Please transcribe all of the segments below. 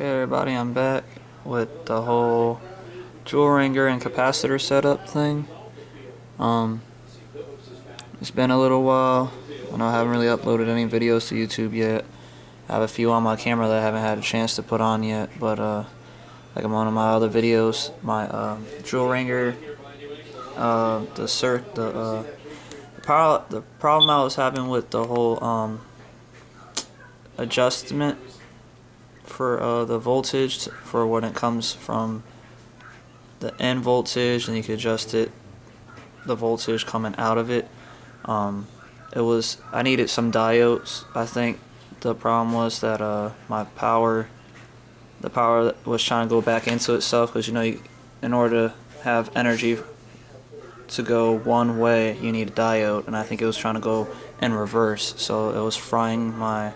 Okay everybody, I'm back with the whole Joule Ringer and capacitor setup thing. It's been a little while, and I haven't really uploaded any videos to YouTube yet. I have a few on my camera that I haven't had a chance to put on yet, but like one of my other videos, my Joule Ringer, the problem I was having with the whole adjustment for the voltage for when it comes from the end voltage, and you can adjust it, the voltage coming out of it. I needed some diodes. I think the problem was that the power was trying to go back into itself, because in order to have energy to go one way, you need a diode, and I think it was trying to go in reverse, so it was frying my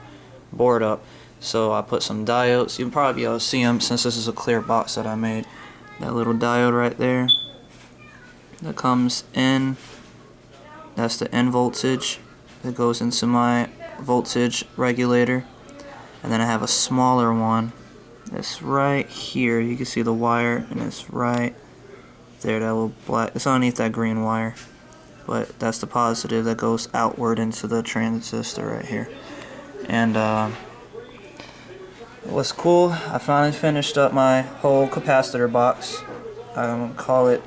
board up. So I put some diodes. You can probably be able to see them since this is a clear box that I made. That little diode right there that comes in, that's the end voltage that goes into my voltage regulator. And then I have a smaller one that's right here. You can see the wire, and it's right there, that little black, it's underneath that green wire, but that's the positive that goes outward into the transistor right here. And what's cool, I finally finished up my whole capacitor box. I'm gonna call it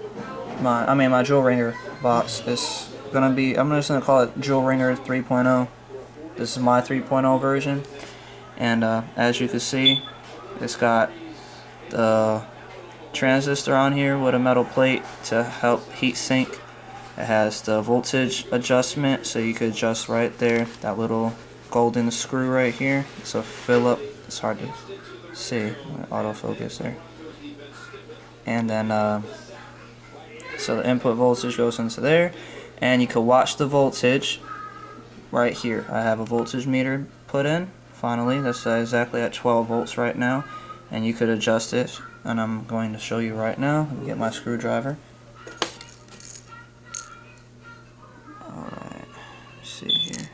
my Joule Ringer box. It's gonna be, I'm just gonna call it Joule Ringer 3.0. This is my 3.0 version, and as you can see, it's got the transistor on here with a metal plate to help heat sink. It has the voltage adjustment, so you could adjust right there, that little golden screw right here. So fill up, it's hard to see, autofocus there. And then so the input voltage goes into there, and you can watch the voltage right here. I have a voltage meter put in finally. That's exactly at 12 volts right now, and you could adjust it, and I'm going to show you right now. Let me get my screwdriver. Alright, let's see here.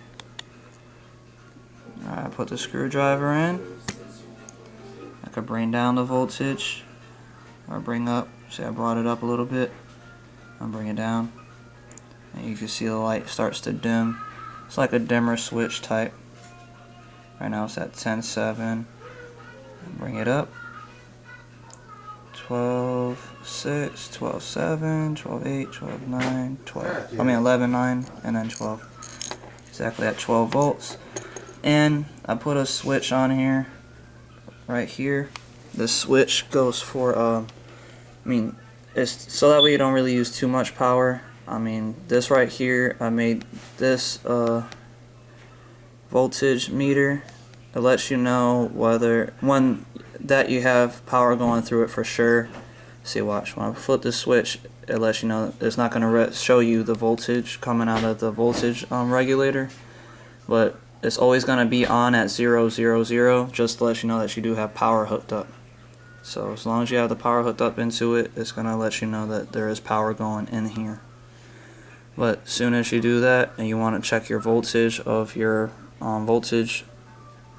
Alright, I put the screwdriver in. I could bring down the voltage, or bring up. See, I brought it up a little bit. I'll bring it down, and you can see the light starts to dim. It's like a dimmer switch type. Right now it's at 10.7. Bring it up. 12.6, 12.7, 12.8, 12.9, 12. 11.9, and then 12. Exactly at 12 volts. And I put a switch on here, right here. The switch goes for it's so that way you don't really use too much power. This right here, I made this voltage meter. It lets you know when that you have power going through it for sure. See, watch, when I flip the switch, it lets you know it's not going to show you the voltage coming out of the voltage regulator, but it's always going to be on at 0, 0, 0, just to let you know that you do have power hooked up. So as long as you have the power hooked up into it, it's going to let you know that there is power going in here. But as soon as you do that, and you want to check your voltage of your voltage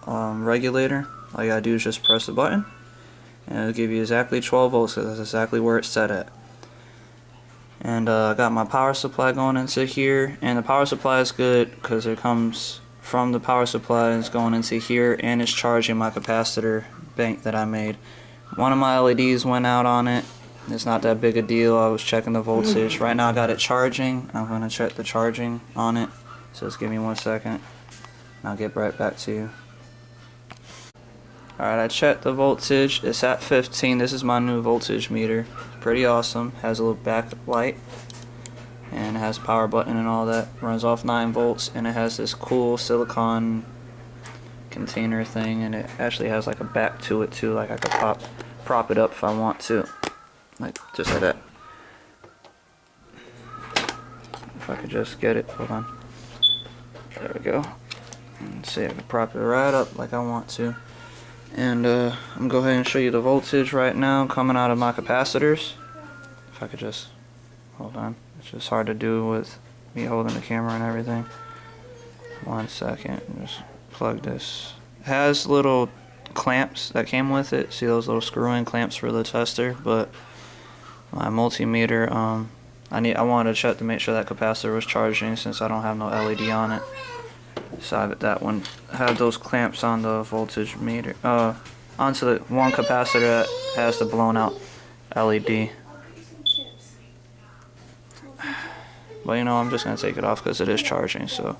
regulator, all you gotta do is just press the button, and it'll give you exactly 12 volts, because that's exactly where it's set at. And I got my power supply going into here, and the power supply is good because it comes from the power supply, and it's going into here, and it's charging my capacitor bank that I made. One of my LEDs went out on it. It's not that big a deal. I was checking the voltage. Right now I got it charging. I'm going to check the charging on it. So just give me 1 second, and I'll get right back to you. Alright, I checked the voltage. It's at 15. This is my new voltage meter. Pretty awesome. Has a little backlight, and it has a power button and all that. Runs off 9 volts, and it has this cool silicone container thing, and it actually has like a back to it too. Like I could prop it up if I want to. Like, just like that. If I could just get it, hold on. There we go. And see, I can prop it right up like I want to. And I'm gonna go ahead and show you the voltage right now coming out of my capacitors. If I could just, hold on. It's just hard to do with me holding the camera and everything. 1 second, just plug this. It has little clamps that came with it. See those little screw-in clamps for the tester? But my multimeter, I wanted to check to make sure that capacitor was charging since I don't have no LED on it. So that one had those clamps on the voltage meter, onto the one capacitor that has the blown out LED. But you know, I'm just gonna take it off because it is charging. So.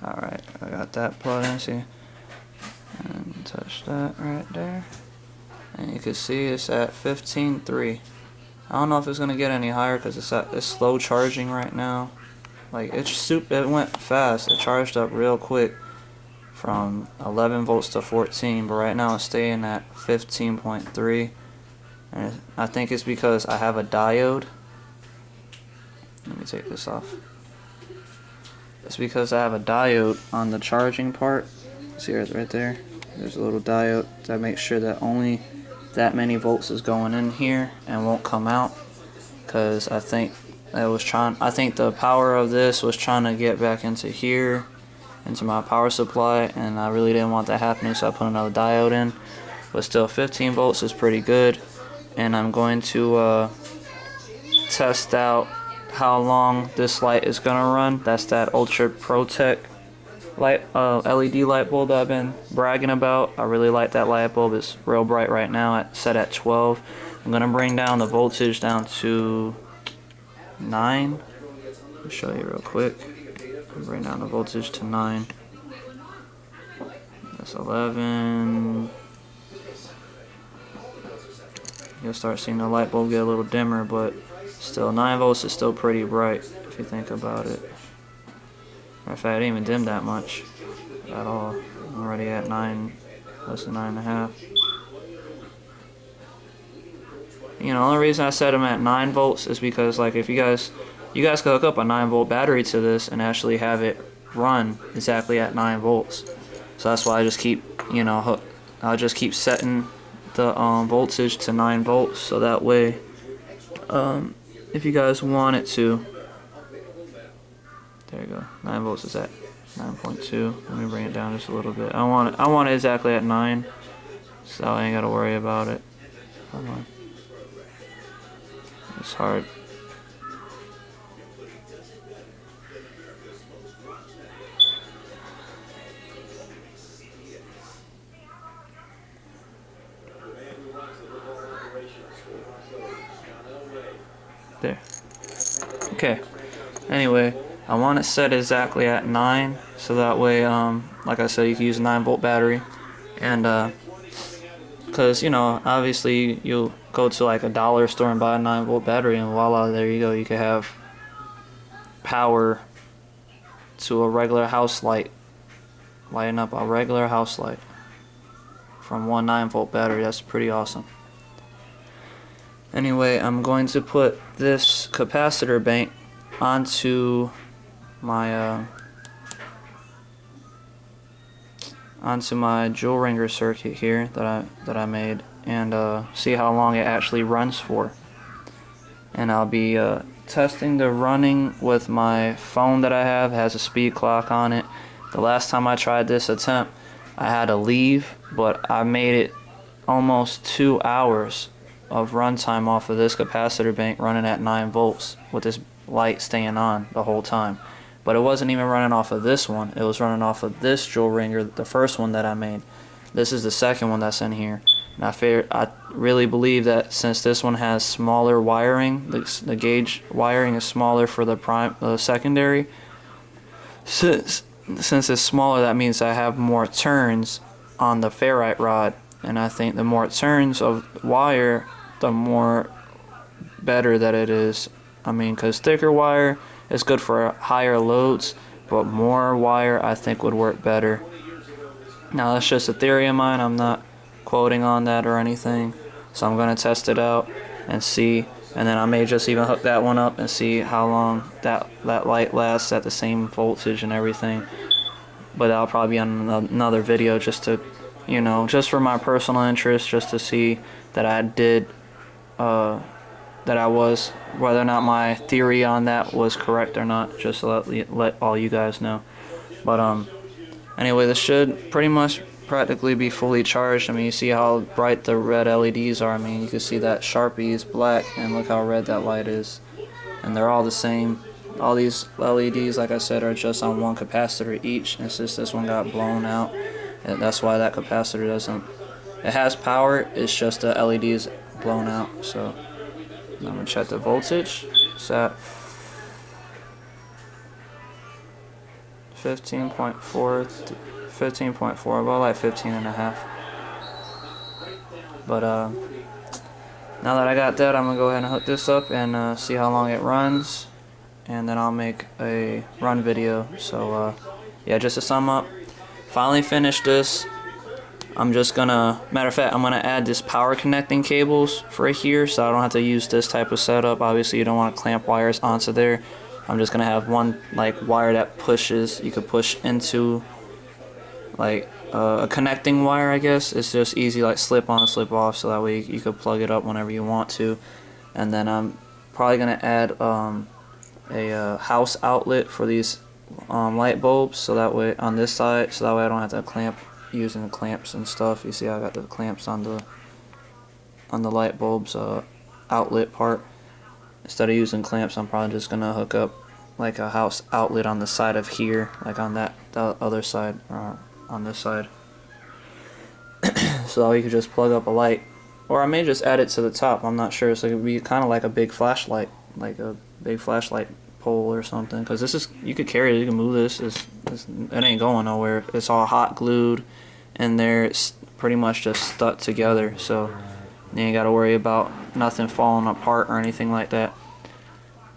Alright, I got that plugged in, see, and touch that right there, and you can see it's at 15.3. I don't know if it's gonna get any higher because it's slow charging right now. Like it went fast. It charged up real quick from 11 volts to 14, but right now it's staying at 15.3, and I think it's because I have a diode. Let me take this off. It's because I have a diode on the charging part. See it right there? There's a little diode that makes sure that only that many volts is going in here and won't come out. Because I think the power of this was trying to get back into here, into my power supply, and I really didn't want that happening, so I put another diode in. But still, 15 volts is pretty good, and I'm going to test out how long this light is gonna run. That's that Ultra Protec light, LED light bulb that I've been bragging about. I really like that light bulb. It's real bright right now, set at 12. I'm gonna bring down the voltage down to 9. I'll show you real quick. Bring down the voltage to 9. That's 11. You'll start seeing the light bulb get a little dimmer, but still, 9 volts is still pretty bright if you think about it. Matter of fact, I didn't even dim that much at all. I'm already at 9, less than 9.5. You know, the only reason I set them at 9 volts is because, like, if you guys can hook up a 9-volt battery to this and actually have it run exactly at 9 volts. So that's why I just keep, you know, I'll just keep setting the voltage to 9 volts, so that way, if you guys want it to, there you go, 9 volts is at 9.2. Let me bring it down just a little bit. I want it exactly at 9, so I ain't gotta worry about it. Come on, it's hard. There. Okay. Anyway, I want it set exactly at 9, so that way, like I said, you can use a 9-volt battery, and because you know, obviously you'll go to like a dollar store and buy a 9-volt battery, and voila, there you go. You can have power to a regular house light, lighting up a regular house light from one 9-volt battery. That's pretty awesome. Anyway, I'm going to put this capacitor bank onto my Joule Ringer circuit here that I made, and see how long it actually runs for. And I'll be testing the running with my phone that I have. It has a speed clock on it. The last time I tried this attempt, I had to leave, but I made it almost 2 hours of runtime off of this capacitor bank running at 9 volts with this light staying on the whole time. But it wasn't even running off of this one. It was running off of this Joule Ringer, the first one that I made. This is the second one that's in here. And I really believe that since this one has smaller wiring, the gauge wiring is smaller for the secondary. Since it's smaller, that means I have more turns on the ferrite rod. And I think the more turns of wire, the more better that it is. I mean, because thicker wire is good for higher loads, but more wire I think would work better. Now that's just a theory of mine. I'm not quoting on that or anything. So I'm going to test it out and see And then I may just even hook that one up and see how long that light lasts at the same voltage and everything. But that'll probably be on another video, just to, you know, just for my personal interest, just to see that I did, that I was, whether or not my theory on that was correct or not, just to let all you guys know. But anyway, this should pretty much practically be fully charged. I mean, you see how bright the red LEDs are. I mean, you can see that Sharpie is black, and look how red that light is. And they're all the same. All these LEDs, like I said, are just on one capacitor each. It's just this one got blown out, and that's why that capacitor doesn't. It has power. It's just the LED is blown out. So I'm gonna check the voltage. It's at 15.4, 15.4, about like 15.5. But now that I got that, I'm gonna go ahead and hook this up and see how long it runs, and then I'll make a run video. So yeah, just to sum up, finally finished this. I'm just gonna, matter of fact, I'm gonna add this power connecting cables for here, so I don't have to use this type of setup. Obviously, you don't want to clamp wires onto there. I'm just gonna have one like wire that pushes. You could push into like a connecting wire, I guess. It's just easy, like slip on, slip off, so that way you could plug it up whenever you want to. And then I'm probably gonna add a house outlet for these light bulbs, so that way on this side, so that way I don't have to clamp using the clamps and stuff. You see I got the clamps on the light bulbs outlet part. Instead of using clamps, I'm probably just gonna hook up like a house outlet on the side of here, like on the other side, or on this side. So you could just plug up a light, or I may just add it to the top. I'm not sure. So it would be kind of like a big flashlight, like a big flashlight pole or something. Because this is, you could carry it, you can move this. It ain't going nowhere. It's all hot glued in there. It's pretty much just stuck together. So you ain't got to worry about nothing falling apart or anything like that.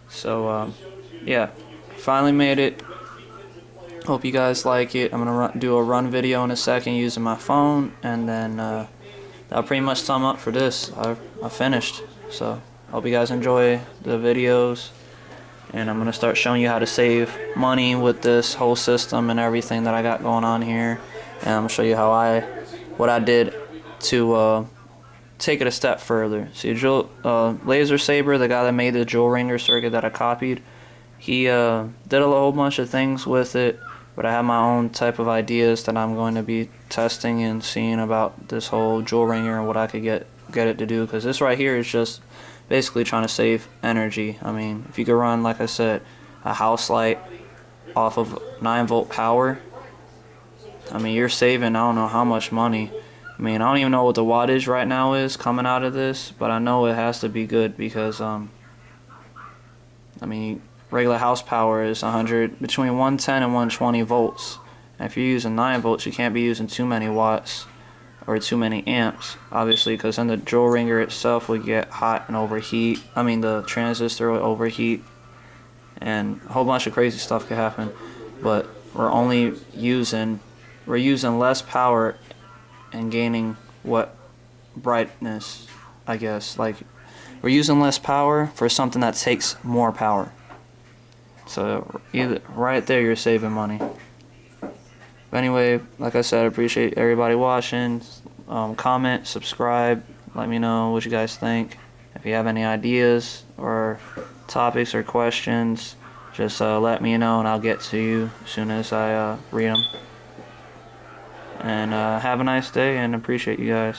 So yeah, finally made it. Hope you guys like it. I'm gonna do a run video in a second using my phone, and then that'll pretty much sum up for this. I finished. So hope you guys enjoy the videos, and I'm gonna start showing you how to save money with this whole system and everything that I got going on here. And I'm gonna show you how what I did to take it a step further. See, Laser Saber, the guy that made the Joule Ringer circuit that I copied, he did a whole bunch of things with it, but I have my own type of ideas that I'm going to be testing and seeing about this whole Joule Ringer and what I could get it to do, because this right here is just basically trying to save energy. I mean, if you could run, like I said, a house light off of 9-volt power, I mean, you're saving, I don't know how much money. I mean, I don't even know what the wattage right now is coming out of this, but I know it has to be good, because I mean, regular house power is between 110 and 120 volts. And if you're using 9 volts, you can't be using too many watts or too many amps, obviously, because then the Joule Ringer itself would get hot and overheat. I mean, the transistor would overheat, and a whole bunch of crazy stuff could happen. But we're using less power and gaining what brightness, I guess. Like, we're using less power for something that takes more power. So either right there, you're saving money. But anyway, like I said, I appreciate everybody watching. Comment, subscribe, let me know what you guys think. If you have any ideas or topics or questions, just let me know, and I'll get to you as soon as I read them. And have a nice day, and appreciate you guys.